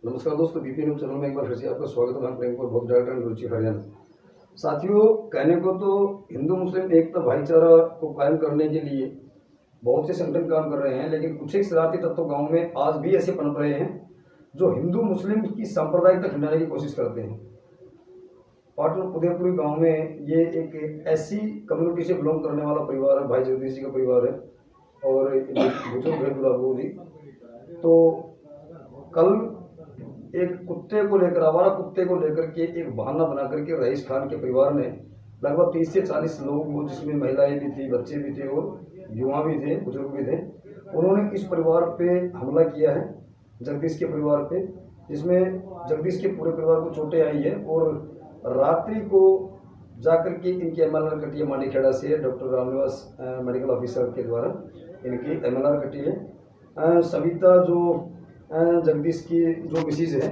नमस्कार दोस्तों, BP news channel में एक बार फिर से आपका स्वागत है। मैं प्रेम कुमार भोग, डायरेक्टर एंड रुचि हरियाणा। साथियों, कहने को तो हिंदू मुस्लिम एकता भाईचारा को कायम करने के लिए बहुत से संगठन काम कर रहे हैं, लेकिन कुछ एक शरारती तत्व गांव में आज भी ऐसे पनप रहे हैं जो हिंदू मुस्लिम की सांप्रदायिकता खंडाने की कोशिश करते हैं। पाटन उदयपुरी गाँव में ये एक ऐसी कम्युनिटी से बिलोंग करने वाला परिवार है, भाई जगदीश जी का परिवार है और बुजुर्ग है गुलाबू जी। तो कल एक कुत्ते को लेकर, आवारा कुत्ते को लेकर के एक बहाना बना करके रईस खान के परिवार ने लगभग 30 से 40 लोग, जिसमें महिलाएं भी थी, बच्चे भी थे और युवा भी थे, बुजुर्ग भी थे, उन्होंने इस परिवार पे हमला किया है, जगदीश के परिवार पे, जिसमें जगदीश के पूरे परिवार को चोटें आई है। और रात्रि को जाकर के इनकी MLR कटी है, मांडीखेड़ा से डॉक्टर रामनिवास मेडिकल ऑफिसर के द्वारा इनकी MLR कटी है। सविता जो जगदीश की जो मिसिज है,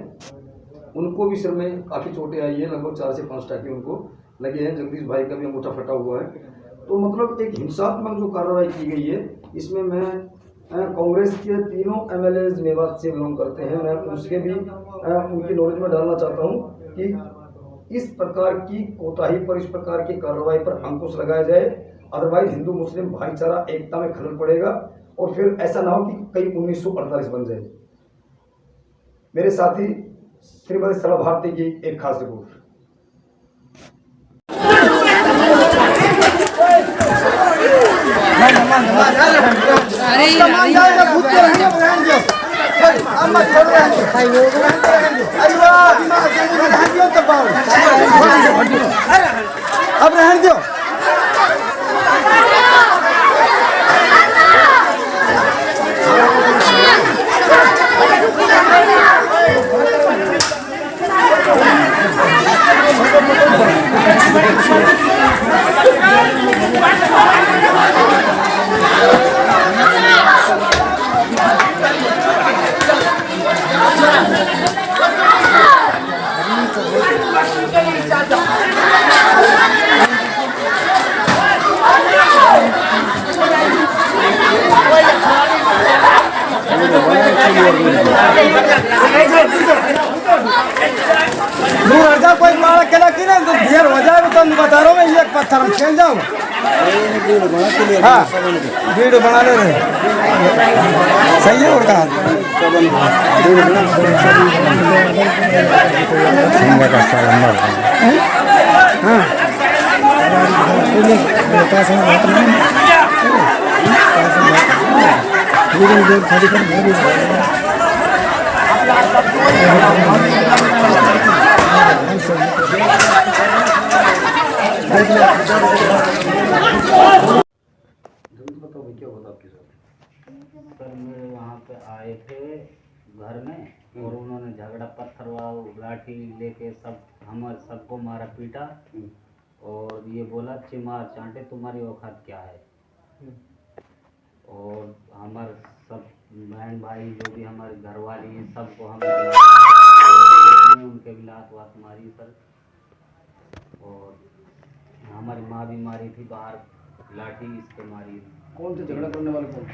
उनको भी सिर में काफ़ी चोटें आई है, लगभग 4 से 5 टाँके उनको लगे हैं। जगदीश भाई का भी अंगूठा फटा हुआ है। तो मतलब एक हिंसात्मक जो कार्रवाई की गई है, इसमें मैं कांग्रेस के तीनों MLAs मेवात से बिलोंग करते हैं, मैं उसके भी उनकी नॉलेज में डालना चाहता हूँ कि इस प्रकार की कोताही पर, इस प्रकार की कार्रवाई पर अंकुश लगाया जाए, अदरवाइज हिंदू मुस्लिम भाईचारा एकता में खलल पड़ेगा और फिर ऐसा ना हो कि कई 1948 बन जाए। मेरे साथी श्रीमती सला भारती की एक खास रिपोर्ट। अब रहने दो। कोई मारा केला की ना तो ढेर हो जाए तो मैं बता रहा हूँ, मैं एक पत्थर में खेल जाऊँ। हाँ, वीडियो बना ले रहे सही है। और कहा सर मेरे वहाँ पे आए थे घर में और उन्होंने झगड़ा पत्थर लाठी लेके सबको मारा पीटा और ये बोला चिमार चांटे तुम्हारी औकात क्या है। और हमारे सब बहन भाई जो भी हमारे घर वाली हैं सबको हमने उनके भी लात वात मारी सर। और हमारी माँ भी मारी थी, बाहर लाठी इसके मारी। कौन से झगड़ा करने वाले कौन?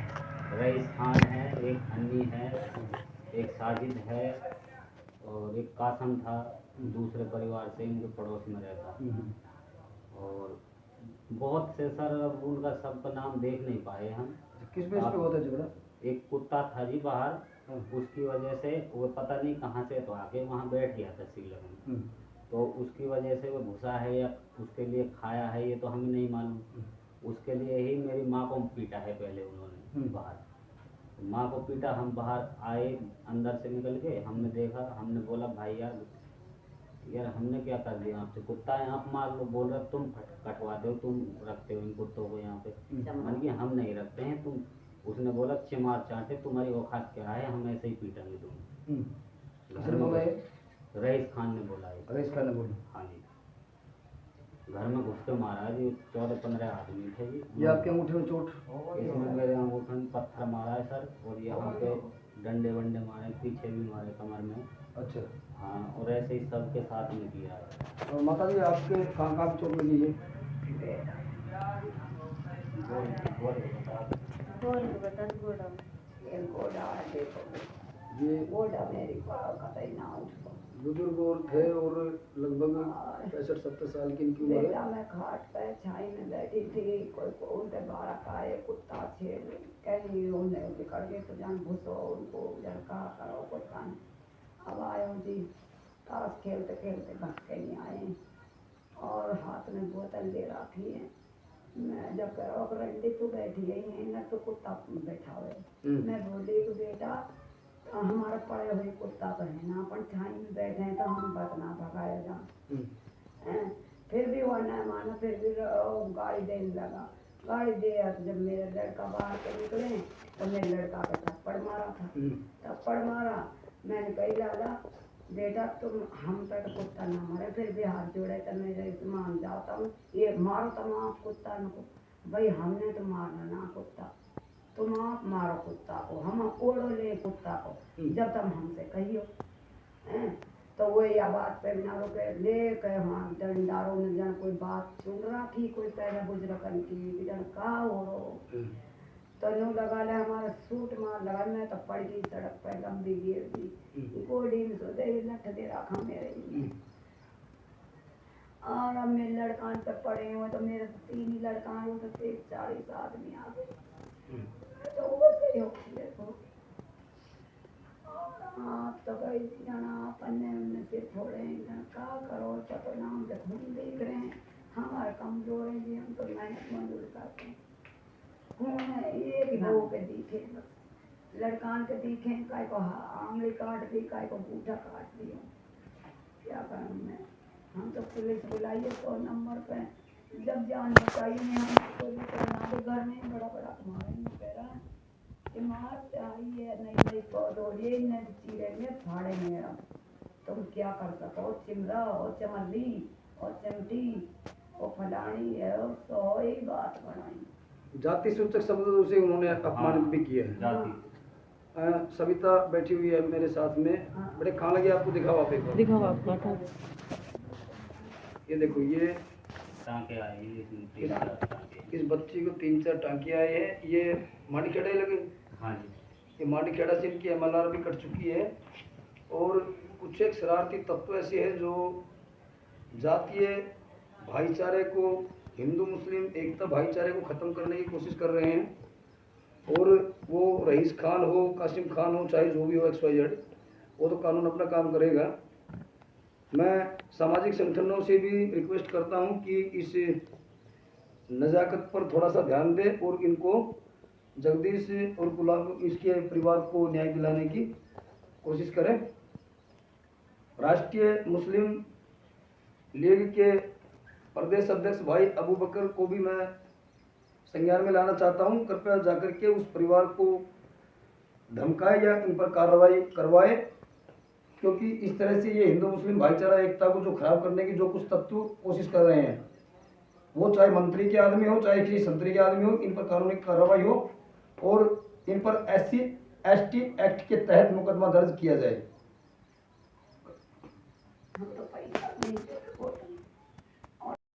रईस खान है, एक हन्नी है, एक साजिद है और एक कासम था, दूसरे परिवार से इनके पड़ोस में रहता। और बहुत से सर अब उनका सबका नाम देख नहीं पाए हम। किस बेस पे होता है झगड़ा? एक कुत्ता था जी बाहर, उसकी वजह से वो पता नहीं कहाँ से तो आके वहाँ बैठ गया था सीलर में, तो उसकी वजह से वो घुसा है या उसके लिए खाया है ये तो हमें नहीं मालूम। उसके लिए ही मेरी माँ को पीटा है पहले उन्होंने बाहर। माँ को पीटा, हम बाहर आए, अंदर से निकल के हमने देखा, हमने बोला भाई यार हमने क्या कर दिया आपसे, कुत्ता है आप मार लो। बोल रहे तुम कटवाते हो, तुम रखते हो इन कुत्तों को यहाँ पे। मन की हम नहीं रखते हैं तुम। उसने बोला चिमार चाटे तुम्हारी औकात क्या है, हम ऐसे ही पीटेंगे तुम। रईस खान ने बोला है। रईस खान ने बोला? हाँ जी, घर में घुस के मारा जी। 14-15 आदमी थे जी। ये आपके अंगूठे में चोट? इसमें मेरे अंगूठे में पत्थर मारा है सर, और यहाँ पे डंडे वंडे मारे, पीछे भी मारे कमर में। अच्छा। हाँ, और ऐसे ही सबके साथ में किया है। और माता जी आपके कहाँ चोट लगी है? ये गोडा मेरी कतई ना उठो। बुजुर्ग और थे और लगभग 65-70 साल की इनकी उम्र बेटा है। मैं खाट पे छाई में बैठी थी, कोई को उनके बाड़ा खाए कुत्ता छेड़ कहीं उन्हें बिगड़ गए तो जान घुसो उनको जन कहा करो कुत्ता ने। अब आयो जी ताश खेलते खेलते भटके नहीं आए और हाथ में बोतल ले रखी है। मैं जब करो रंडी तो बैठी गई है न तो कुत्ता बैठा हुए। मैं बोली कि बेटा हमारा पड़े हुए कुत्ता तो है ना अपन छाई में बैठे हैं तो हम बस ना भगाया जा। फिर भी वो न माना, फिर भी गाड़ी देने लगा। गाड़ी दे जब मेरा लड़का बाहर के निकले तो मेरे लड़का का थप्पड़ मारा था। थप्पड़ मारा, मैंने कही दादा बेटा तुम हम पे तो कुत्ता ना मारे, फिर भी हाथ जोड़े तो मेरे मान जाता हूँ ये मारो तुम आप कुत्ता न भाई हमने तो मारना ना कुत्ता, तुम आप मारो कुत्ता को, हम ओढ़ो ले कुत्ता को जब तुम हमसे कहियो। तो वो या बात पे बिना रुके ले कहे हाँ डंडारों ने जन कोई बात सुन रहा थी, कोई पहले बुजुर्गन की जन कहा हो तो यूँ लगा ले हमारा सूट मार लगा, मैं तो पड़ गई सड़क पर लंबी गिर गई गोली में सो दे लठ दे रखा मेरे। और अब मेरे लड़कान पे पड़े हुए तो मेरे तो 3 ही लड़का हैं, वो तो 40 आदमी आ गए तो वो से हो देखो। आप तो कई जाना पन्ने उन्ने से छोड़े क्या करो तो नाम देखो देख रहे हैं हमारे कमजोर है जी, हम तो मेहनत मजदूर करते हैं। एक बहू के दिखे लड़कान के दिखे काय को आंगली काट दी काय को बूढ़ा काट दिया, क्या करूँ मैं। हम तो पुलिस बुलाइए 100 नंबर पे, जब जान बचाई नहीं हम तो घर में बड़ा बड़ा तुम्हारे कह रहा मार आई है नहीं पौधो ये न चीरे में फाड़े मेरा, तुम क्या कर सको चिमरा और चमली और चमटी और फलानी है और तो ही बात बनाई। जाति सूचक शब्दों से उन्होंने अपमानित भी किया है। सविता बैठी हुई है मेरे साथ में, बड़े खान लगे आपको दिखाओ आप एक बार दिखाओ आपका ये देखो ये टांके आए हैं, ये 3-4 टांके। इस बच्ची को 3-4 टांके आए हैं। ये माटी खेड़ा ही लगे। हाँ जी, ये माटी खेड़ा से इनकी MLR भी कट चुकी है और कुछ एक शरारती तत्व ऐसे हैं जो जातीय भाईचारे को, हिंदू मुस्लिम एकता भाईचारे को ख़त्म करने की कोशिश कर रहे हैं। और वो रईस खान हो, कासिम खान हो, चाहे जो भी हो XYZ, वो तो कानून अपना काम करेगा। मैं सामाजिक संगठनों से भी रिक्वेस्ट करता हूं कि इस नज़ाकत पर थोड़ा सा ध्यान दें और इनको जगदीश और गुलाब इसके परिवार को न्याय दिलाने की कोशिश करें। राष्ट्रीय मुस्लिम लीग के प्रदेश अध्यक्ष भाई अबू बकर को भी मैं संज्ञान में लाना चाहता हूं, कृपया जाकर के उस परिवार को धमकाए या इन पर कार्रवाई करवाए, क्योंकि इस तरह से ये हिंदू मुस्लिम भाईचारा एकता को जो खराब करने की जो कुछ तत्व कोशिश कर रहे हैं, वो चाहे मंत्री के आदमी हो चाहे किसी संतरी के आदमी हो, इन पर कानूनी कार्रवाई हो और इन पर SC/ST एक्ट के तहत मुकदमा दर्ज किया जाए। हम तो पैसा नहीं देते